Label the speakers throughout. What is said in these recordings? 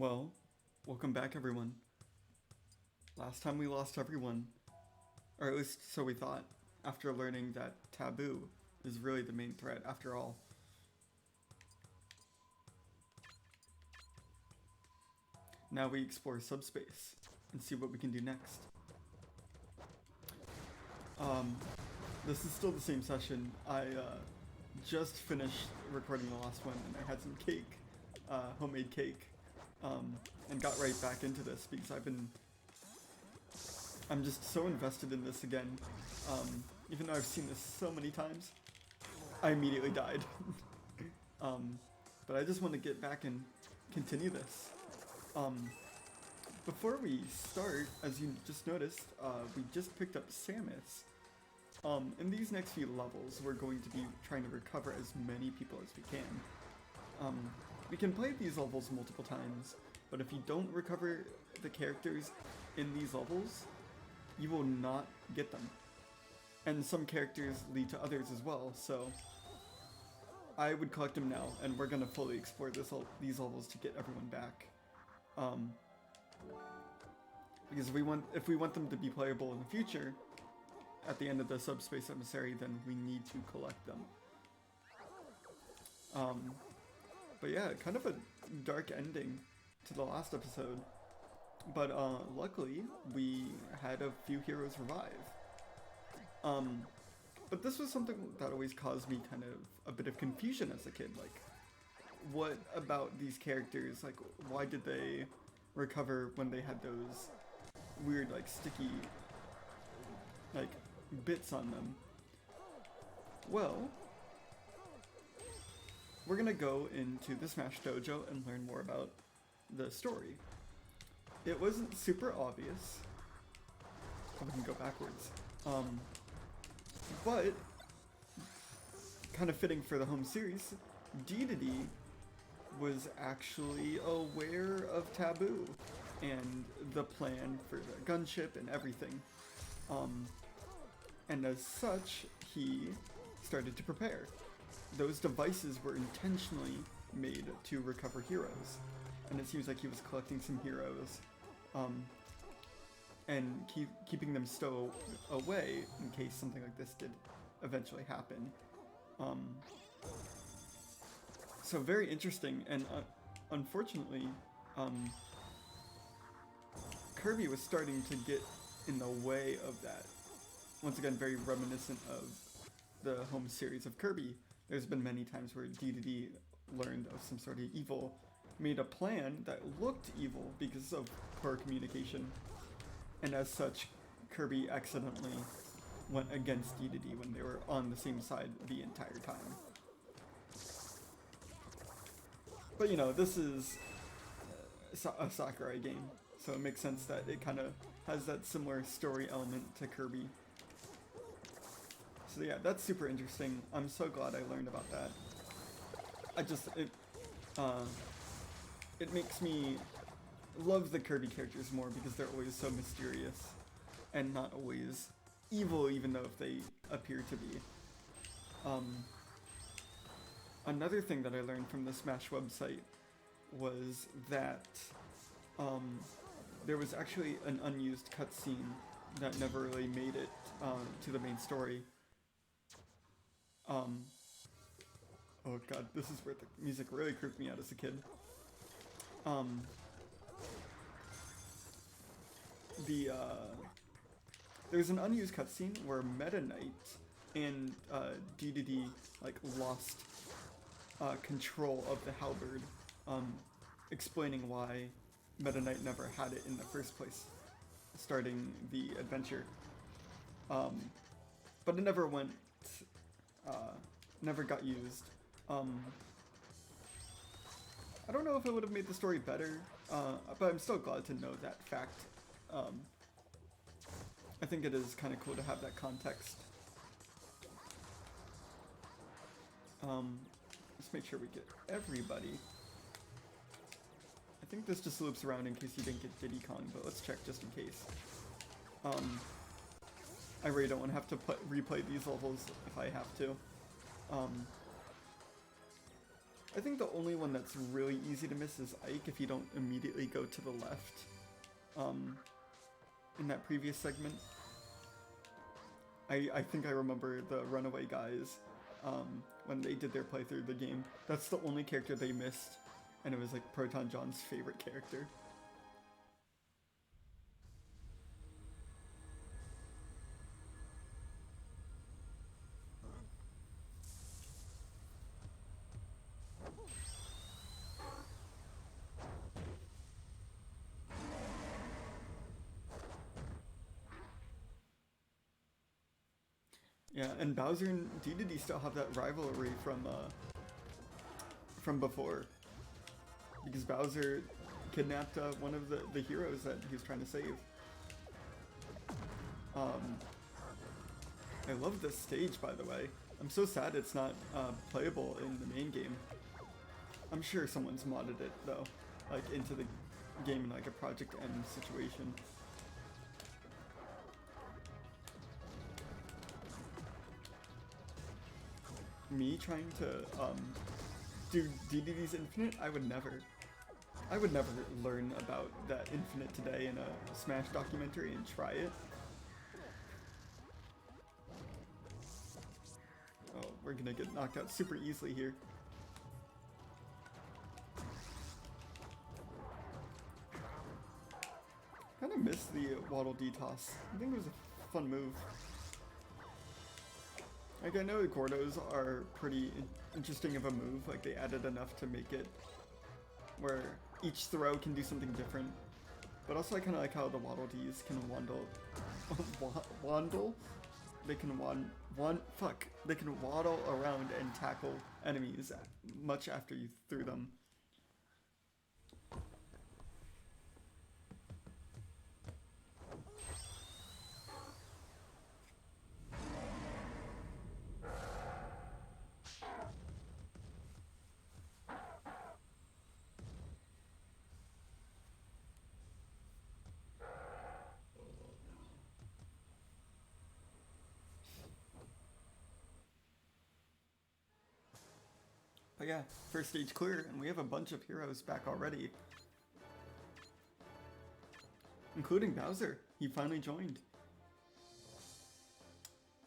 Speaker 1: Well, welcome back everyone. Last time we lost everyone, or at least so we thought, after learning that taboo is really the main threat after all. Now we explore Subspace and see what we can do next. This is still the same session. I just finished recording the last one and I had some cake, homemade cake, and got right back into this because I'm just so invested in this again. Even though I've seen this so many times, I immediately died. But I just want to get back and continue this. Before we start, as you just noticed, we just picked up Samus. In these next few levels, we're going to be trying to recover as many people as we can. We can play these levels multiple times, but if you don't recover the characters in these levels, you will not get them. And some characters lead to others as well, so I would collect them now, and we're gonna fully explore these levels to get everyone back. Because if we want them to be playable in the future, at the end of the Subspace Emissary, then we need to collect them. But yeah, kind of a dark ending to the last episode. But luckily, we had a few heroes revive. But this was something that always caused me kind of a bit of confusion as a kid. Like, what about these characters? Like, why did they recover when they had those weird, like, sticky, like, bits on them? Well, we're gonna go into the Smash Dojo and learn more about the story. It wasn't super obvious. We can go backwards. But, kind of fitting for the home series, Dedede was actually aware of Taboo and the plan for the gunship and everything. And as such, he started to prepare. Those devices were intentionally made to recover heroes. And it seems like he was collecting some heroes and keeping them stowed away in case something like this did eventually happen. So very interesting, and unfortunately, Kirby was starting to get in the way of that. Once again, very reminiscent of the home series of Kirby. There's been many times where Dedede learned of some sort of evil, made a plan that looked evil because of poor communication, and as such, Kirby accidentally went against Dedede when they were on the same side the entire time. But you know, this is a Sakurai game, so it makes sense that it kind of has that similar story element to Kirby. So yeah, that's super interesting. I'm so glad I learned about that. It makes me love the Kirby characters more because they're always so mysterious and not always evil, even though if they appear to be. Another thing that I learned from the Smash website was that there was actually an unused cutscene that never really made it to the main story. Oh god, this is where the music really creeped me out as a kid. There's an unused cutscene where Meta Knight and Dedede like lost control of the halberd, explaining why Meta Knight never had it in the first place, starting the adventure. But it never went, never got used. I don't know if it would have made the story better, but I'm still glad to know that fact. I think it is kind of cool to have that context. Let's make sure we get everybody. I think this just loops around in case you didn't get Diddy Kong, but let's check just in case. I really don't want to have to replay these levels if I have to. I think the only one that's really easy to miss is Ike if you don't immediately go to the left. In that previous segment. I think I remember the Runaway guys, when they did their playthrough of the game. That's the only character they missed, and it was like Proton John's favorite character. Yeah, and Bowser and Dedede still have that rivalry from before. Because Bowser kidnapped one of the heroes that he was trying to save. I love this stage, by the way. I'm so sad it's not playable in the main game. I'm sure someone's modded it, though. Like, into the game in like a Project M situation. Me trying to do Dedede's Infinite? I would never learn about that Infinite today in a Smash documentary and try it. Oh, we're gonna get knocked out super easily here. Kinda missed the Waddle Dee toss. I think it was a fun move. Like, I know the Gordos are pretty interesting of a move, like they added enough to make it where each throw can do something different. But also I kinda like how the Waddle Dees can waddle? They can they can waddle around and tackle enemies much after you threw them. But yeah, first stage clear, and we have a bunch of heroes back already. Including Bowser. He finally joined.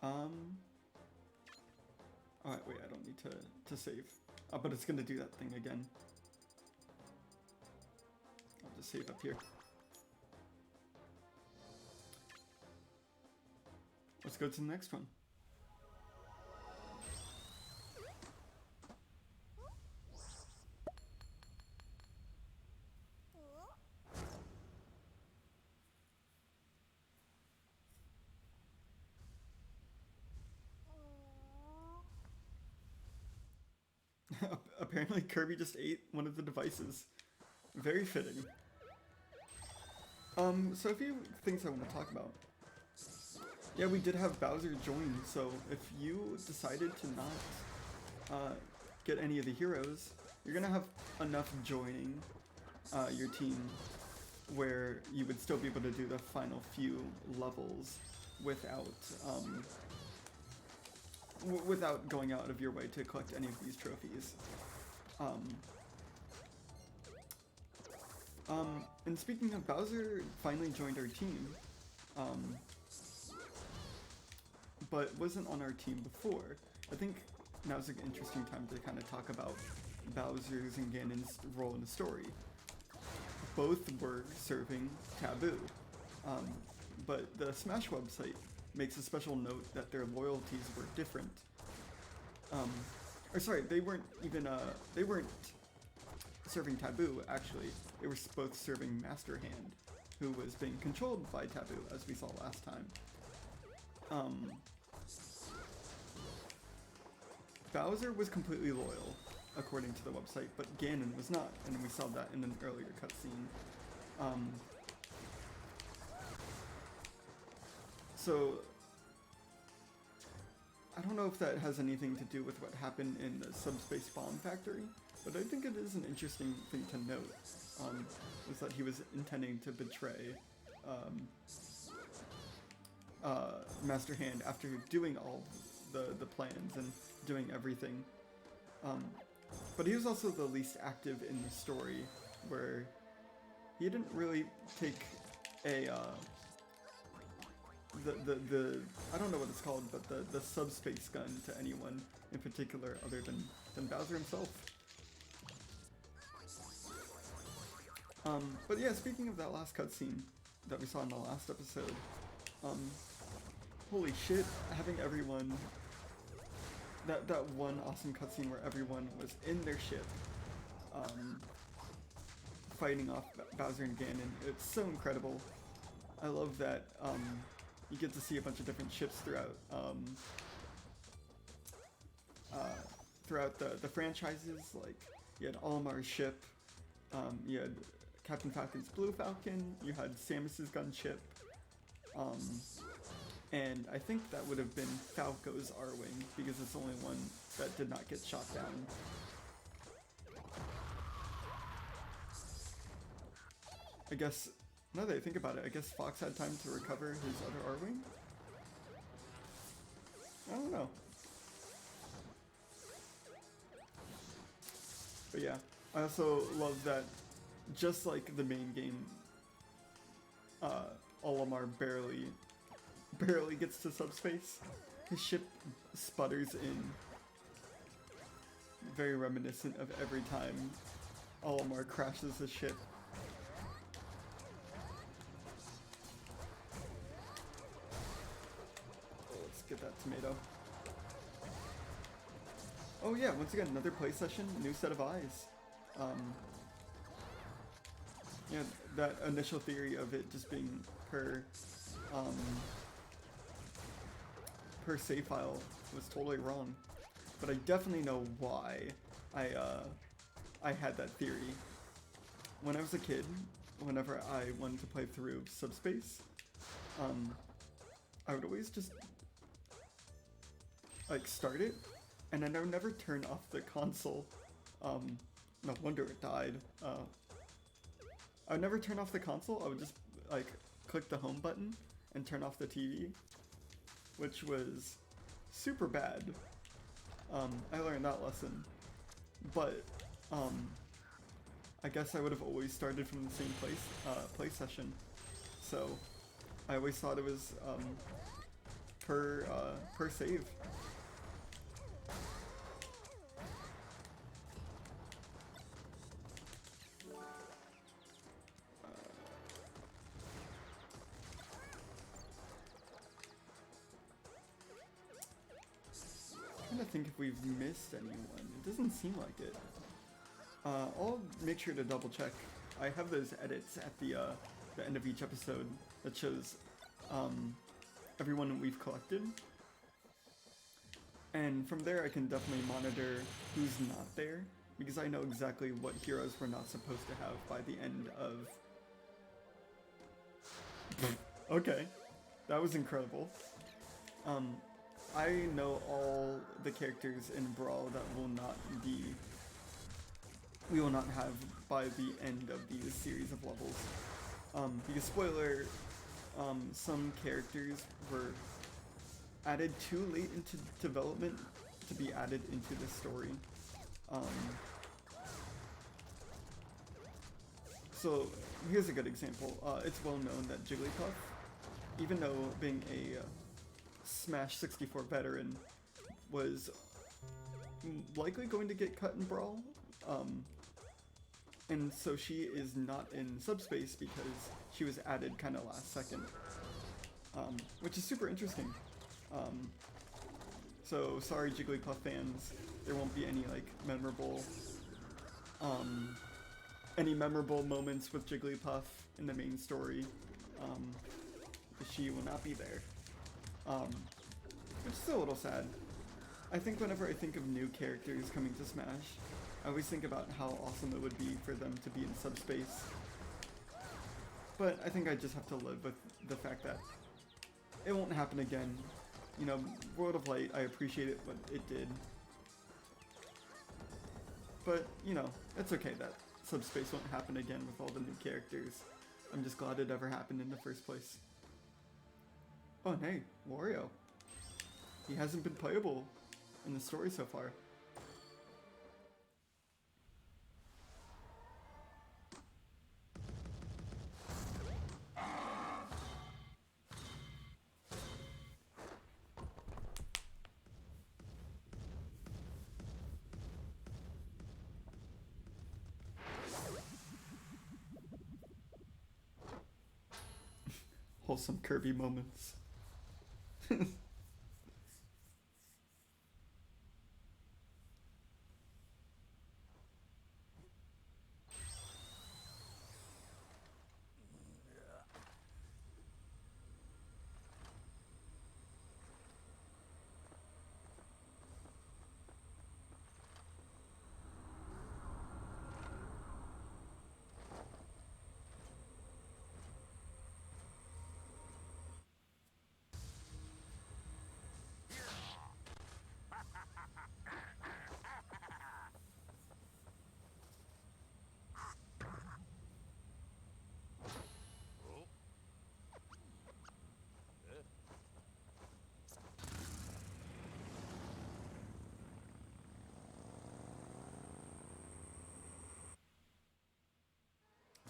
Speaker 1: Alright, wait, I don't need to save. But it's gonna do that thing again. I'll just save up here. Let's go to the next one. Apparently Kirby just ate one of the devices. Very fitting. So a few things I want to talk about. Yeah, we did have Bowser join, so if you decided to not get any of the heroes, you're gonna have enough joining your team where you would still be able to do the final few levels without without going out of your way to collect any of these trophies. And speaking of, Bowser finally joined our team, but wasn't on our team before. I think now's an interesting time to kind of talk about Bowser's and Ganon's role in the story. Both were serving Taboo, but the Smash website makes a special note that their loyalties were different. Or sorry, they weren't serving Taboo, actually. They were both serving Master Hand, who was being controlled by Taboo, as we saw last time. Bowser was completely loyal, according to the website, but Ganon was not, and we saw that in an earlier cutscene. So, I don't know if that has anything to do with what happened in the Subspace Bomb Factory, but I think it is an interesting thing to note, is that he was intending to betray Master Hand after doing all the plans and doing everything. But he was also the least active in the story, where he didn't really take a, the I don't know what it's called, but the subspace gun to anyone in particular other than Bowser himself. But yeah, speaking of that last cutscene that we saw in the last episode, holy shit, having everyone, that one awesome cutscene where everyone was in their ship, fighting off Bowser and Ganon, it's so incredible. I love that, you get to see a bunch of different ships throughout, throughout the franchises. Like, you had Olimar's ship, you had Captain Falcon's Blue Falcon, you had Samus's gunship, and I think that would have been Falco's R-Wing, because it's the only one that did not get shot down. I guess, now that I think about it, I guess Fox had time to recover his other R-Wing? I don't know. But yeah, I also love that, just like the main game, Olimar barely gets to subspace. His ship sputters in. Very reminiscent of every time Olimar crashes his ship. Let's get that tomato. Oh yeah, once again, another play session, new set of eyes. Yeah, that initial theory of it just being per save file was totally wrong, but I definitely know why I had that theory. When I was a kid, whenever I wanted to play through Subspace, I would always just like start it, and then I would never turn off the console. No wonder it died. I would never turn off the console. I would just like click the home button and turn off the TV, which was super bad. I learned that lesson, but I guess I would have always started from the same play session. So I always thought it was per save. I'm trying to think if we've missed anyone. It doesn't seem like it. I'll make sure to double check. I have those edits at the end of each episode that shows everyone we've collected. And from there I can definitely monitor who's not there, because I know exactly what heroes we're not supposed to have by the end of... Okay, that was incredible. I know all the characters in Brawl that we will not have by the end of these series of levels. Because spoiler, some characters were added too late into development to be added into the story. So here's a good example. It's well known that Jigglypuff, even though being a Smash 64 veteran, was likely going to get cut in Brawl, and so she is not in Subspace because she was added kind of last second, which is super interesting. So sorry Jigglypuff fans, there won't be any like memorable moments with Jigglypuff in the main story. She will not be there. Which is a little sad. I think whenever I think of new characters coming to Smash, I always think about how awesome it would be for them to be in Subspace. But I think I just have to live with the fact that it won't happen again. You know, World of Light, I appreciate it what it did. But, you know, it's okay that Subspace won't happen again with all the new characters. I'm just glad it ever happened in the first place. Oh, and hey, Wario. He hasn't been playable in the story so far. wholesome Kirby moments.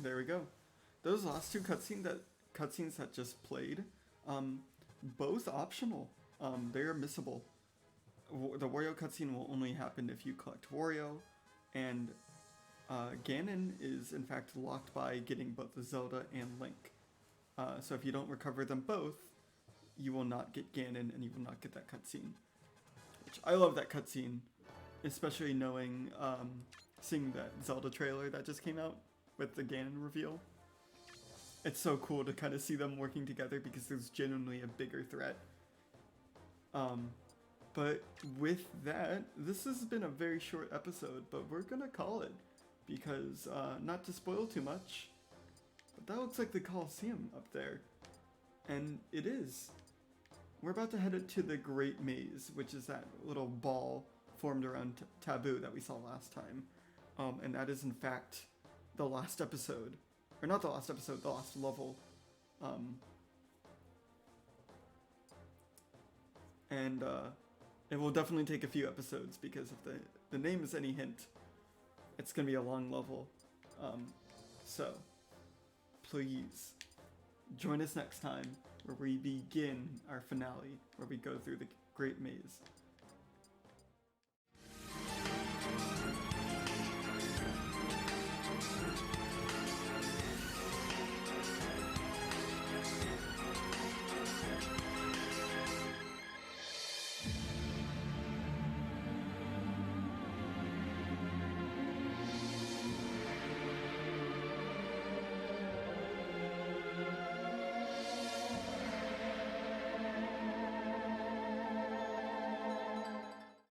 Speaker 1: There we go. Those last two cutscenes that just played, both optional. They are missable. The Wario cutscene will only happen if you collect Wario, and Ganon is in fact locked by getting both Zelda and Link. So if you don't recover them both, you will not get Ganon and you will not get that cutscene. Which I love that cutscene, especially knowing, seeing that Zelda trailer that just came out with the Ganon reveal. It's so cool to kind of see them working together because there's genuinely a bigger threat. But with that, this has been a very short episode, but we're gonna call it because, not to spoil too much, but that looks like the Coliseum up there. And it is. We're about to head to the Great Maze, which is that little ball formed around Taboo that we saw last time. And that is in fact the last episode. Or not the last episode, the last level. It will definitely take a few episodes because if the name is any hint, it's gonna be a long level. So, please, join us next time where we begin our finale, where we go through the Great Maze.